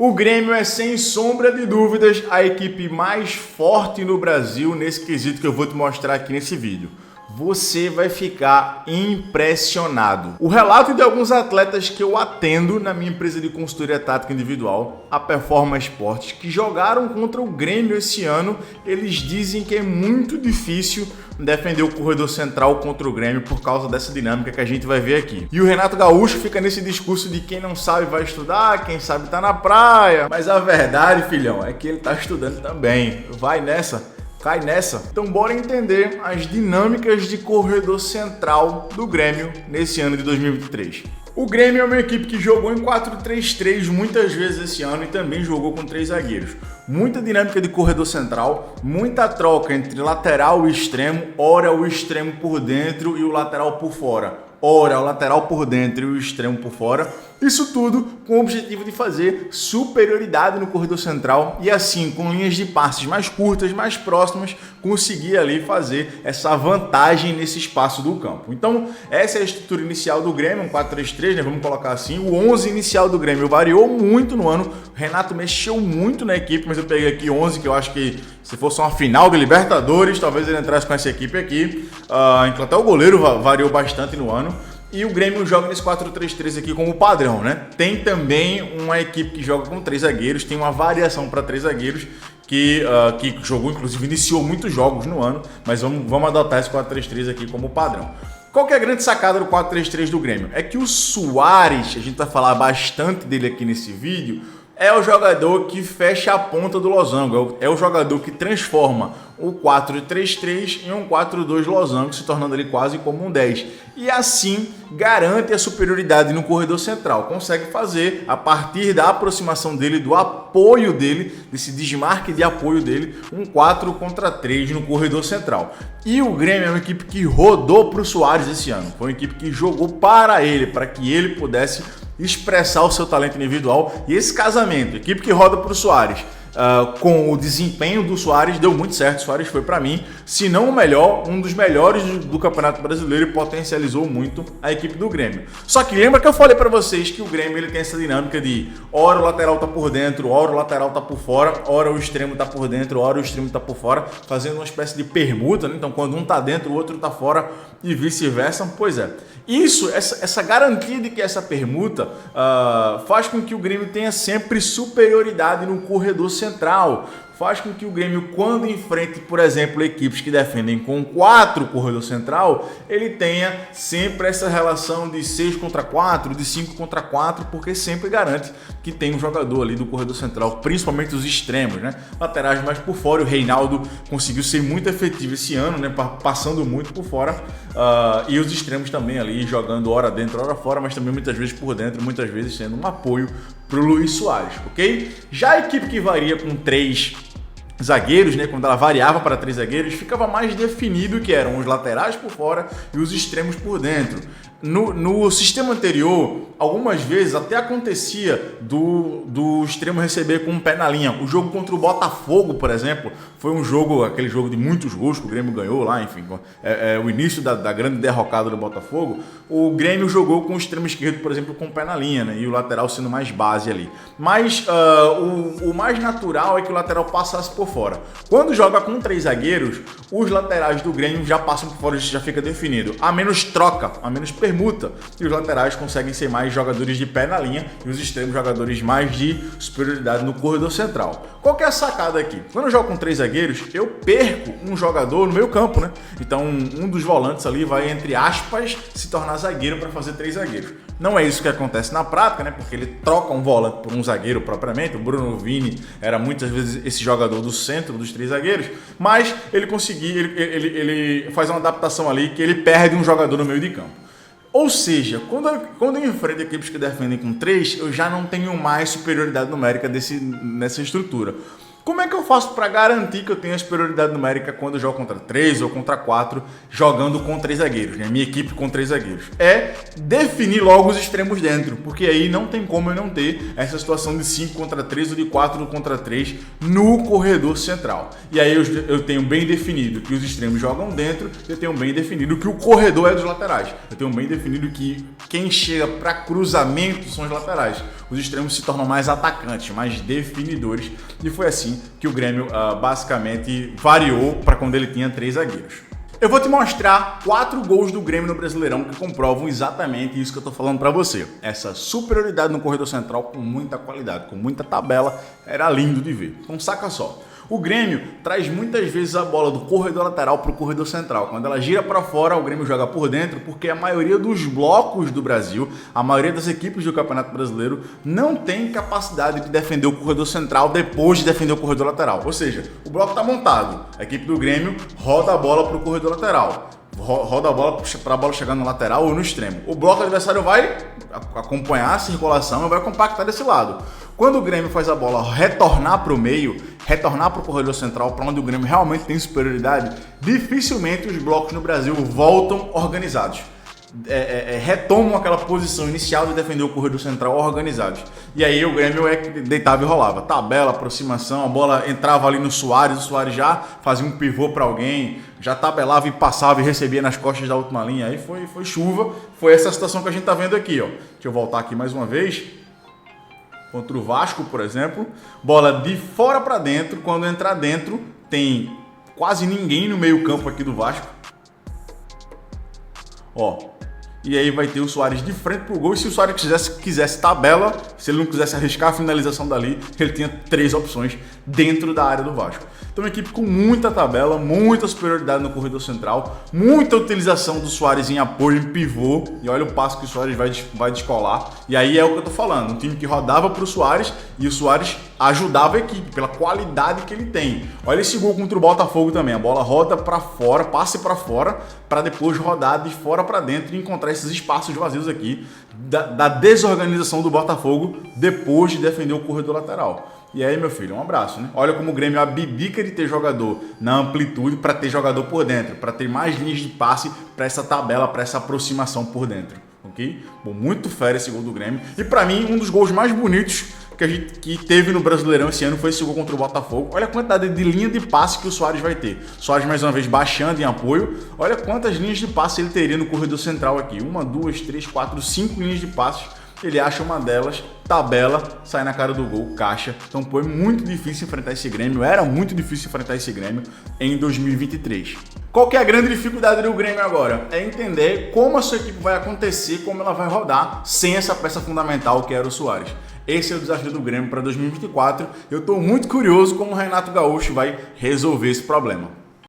O Grêmio é, sem sombra de dúvidas, a equipe mais forte no Brasil nesse quesito que eu vou te mostrar aqui nesse vídeo. Você vai ficar impressionado. O relato de alguns atletas que eu atendo na minha empresa de consultoria tática individual, a Performance Esportes, que jogaram contra o Grêmio esse ano, eles dizem que é muito difícil defender o corredor central contra o Grêmio por causa dessa dinâmica que a gente vai ver aqui. E o Renato Gaúcho fica nesse discurso de quem não sabe vai estudar, quem sabe tá na praia. Mas a verdade, filhão, é que ele tá estudando também. Vai nessa. Cai nessa. Então bora entender as dinâmicas de corredor central do Grêmio nesse ano de 2023. O Grêmio é uma equipe que jogou em 4-3-3 muitas vezes esse ano e também jogou com 3 zagueiros. Muita dinâmica de corredor central, muita troca entre lateral e extremo, ora o extremo por dentro e o lateral por fora. Ora, o lateral por dentro e o extremo por fora. Isso tudo com o objetivo de fazer superioridade no corredor central e assim, com linhas de passes mais curtas, mais próximas, conseguir ali fazer essa vantagem nesse espaço do campo. Então, essa é a estrutura inicial do Grêmio, um 4-3-3, né? Vamos colocar assim. O 11 inicial do Grêmio variou muito no ano. O Renato mexeu muito na equipe, mas eu peguei aqui 11, que eu acho que se fosse uma final de Libertadores, talvez ele entrasse com essa equipe aqui. Até o goleiro variou bastante no ano. E o Grêmio joga nesse 4-3-3 aqui como padrão, né? Tem também uma equipe que joga com 3 zagueiros, tem uma variação para 3 zagueiros que jogou, inclusive iniciou muitos jogos no ano, mas vamos adotar esse 4-3-3 aqui como padrão. Qual que é a grande sacada do 4-3-3 do Grêmio? É que o Suárez, a gente vai falar bastante dele aqui nesse vídeo, é o jogador que fecha a ponta do losango, é o jogador que transforma o 4-3-3 em um 4-2 losango, se tornando ali quase como um 10. E assim garante a superioridade no corredor central. Consegue fazer, a partir da aproximação dele, do apoio dele, desse desmarque de apoio dele, um 4 contra 3 no corredor central. E o Grêmio é uma equipe que rodou para o Suárez esse ano. Foi uma equipe que jogou para ele, para que ele pudesse expressar o seu talento individual. E esse casamento, equipe que roda para o Suárez, com o desempenho do Suárez, deu muito certo. O Suárez foi, para mim, se não o melhor, um dos melhores do Campeonato Brasileiro e potencializou muito a equipe do Grêmio. Só que lembra que eu falei para vocês que o Grêmio ele tem essa dinâmica de ora o lateral tá por dentro, ora o lateral tá por fora, ora o extremo tá por dentro, ora o extremo tá por fora, fazendo uma espécie de permuta, né? Então quando um tá dentro, o outro tá fora e vice-versa. Pois é. Isso, essa garantia de que essa permuta faz com que o Grêmio tenha sempre superioridade no corredor central. Faz com que o Grêmio, quando enfrente, por exemplo, equipes que defendem com 4 corredor central, ele tenha sempre essa relação de 6 contra 4, de 5 contra 4, porque sempre garante que tem um jogador ali do corredor central, principalmente os extremos, né? Laterais mais por fora. O Reinaldo conseguiu ser muito efetivo esse ano, né? Passando muito por fora. E os extremos também ali, jogando hora dentro, hora fora, mas também muitas vezes por dentro, muitas vezes sendo um apoio para o Luiz Soares, ok? Já a equipe que varia com 3 zagueiros, né, quando ela variava para 3 zagueiros, ficava mais definido que eram os laterais por fora e os extremos por dentro. No sistema anterior, algumas vezes até acontecia do extremo receber com um pé na linha. O jogo contra o Botafogo, por exemplo, foi aquele jogo de muitos gols que o Grêmio ganhou lá, enfim, o início da grande derrocada do Botafogo. O Grêmio jogou com o extremo esquerdo, por exemplo, com o pé na linha, né, e o lateral sendo mais base ali. Mas o mais natural é que o lateral passasse por fora. Quando joga com 3 zagueiros, os laterais do Grêmio já passam por fora, isso já fica definido. A menos troca, a menos permuta, e os laterais conseguem ser mais jogadores de pé na linha e os extremos jogadores mais de superioridade no corredor central. Qual que é a sacada aqui? Quando eu jogo com 3 zagueiros, eu perco um jogador no meio campo, né? Então um dos volantes ali vai, entre aspas, se tornar zagueiro para fazer 3 zagueiros. Não é isso que acontece na prática, né? Porque ele troca um volante por um zagueiro propriamente. O Bruno Vini era muitas vezes esse jogador do centro dos 3 zagueiros, mas ele faz uma adaptação ali que ele perde um jogador no meio de campo. Ou seja, quando eu enfrento equipes que defendem com 3, eu já não tenho mais superioridade numérica nessa estrutura. Como é que eu faço para garantir que eu tenho a superioridade numérica quando eu jogo contra 3 ou contra 4, jogando com 3 zagueiros, né? Minha equipe com 3 zagueiros? É definir logo os extremos dentro, porque aí não tem como eu não ter essa situação de 5 contra 3 ou de 4 contra 3 no corredor central. E aí eu tenho bem definido que os extremos jogam dentro, eu tenho bem definido que o corredor é dos laterais. Eu tenho bem definido que quem chega para cruzamento são os laterais. Os extremos se tornam mais atacantes, mais definidores, e foi assim que o Grêmio basicamente variou para quando ele tinha 3 zagueiros. Eu vou te mostrar 4 gols do Grêmio no Brasileirão que comprovam exatamente isso que eu tô falando para você. Essa superioridade no corredor central com muita qualidade, com muita tabela, era lindo de ver. Então saca só. O Grêmio traz muitas vezes a bola do corredor lateral para o corredor central. Quando ela gira para fora, o Grêmio joga por dentro, porque a maioria dos blocos do Brasil, a maioria das equipes do Campeonato Brasileiro, não tem capacidade de defender o corredor central depois de defender o corredor lateral. Ou seja, o bloco está montado, a equipe do Grêmio roda a bola para o corredor lateral. Roda a bola para a bola chegar no lateral ou no extremo. O bloco adversário vai acompanhar a circulação e vai compactar desse lado. Quando o Grêmio faz a bola retornar para o meio, retornar para o corredor central, para onde o Grêmio realmente tem superioridade, dificilmente os blocos no Brasil voltam organizados. Retomam aquela posição inicial de defender o corredor central organizados. E aí o Grêmio deitava e rolava. Tabela, aproximação, a bola entrava ali no Suárez, o Suárez já fazia um pivô para alguém, já tabelava e passava e recebia nas costas da última linha. Aí foi chuva, foi essa situação que a gente tá vendo aqui, ó. Deixa eu voltar aqui mais uma vez. Contra o Vasco, por exemplo, bola de fora para dentro. Quando entrar dentro, tem quase ninguém no meio campo aqui do Vasco. Ó, e aí vai ter o Suárez de frente pro gol. E se o Suárez quisesse tabela, se ele não quisesse arriscar a finalização dali, ele tinha 3 opções dentro da área do Vasco. Então, uma equipe com muita tabela, muita superioridade no corredor central, muita utilização do Suárez em apoio, em pivô. E olha o passo que o Suárez vai descolar. E aí é o que eu tô falando, um time que rodava pro Suárez e o Suárez ajudava a equipe pela qualidade que ele tem. Olha esse gol contra o Botafogo também. A bola roda para fora, passe para fora, para depois rodar de fora para dentro e encontrar esses espaços vazios aqui da desorganização do Botafogo depois de defender o corredor lateral. E aí, meu filho, um abraço, né? Olha como o Grêmio abdica de ter jogador na amplitude para ter jogador por dentro, para ter mais linhas de passe para essa tabela, para essa aproximação por dentro, ok? Bom, muito fera esse gol do Grêmio. E para mim, um dos gols mais bonitos que teve no Brasileirão esse ano foi esse gol contra o Botafogo. Olha a quantidade de linha de passe que o Suárez vai ter. Suárez mais uma vez baixando em apoio. Olha quantas linhas de passe ele teria no corredor central aqui. 1, 2, 3, 4, 5 linhas de passes. Ele acha uma delas, tabela, sai na cara do gol, caixa. Então foi muito difícil enfrentar esse Grêmio, era muito difícil enfrentar esse Grêmio em 2023. Qual que é a grande dificuldade do Grêmio agora? É entender como a sua equipe vai acontecer, como ela vai rodar sem essa peça fundamental que era o Suárez. Esse é o desafio do Grêmio para 2024. Eu estou muito curioso como o Renato Gaúcho vai resolver esse problema.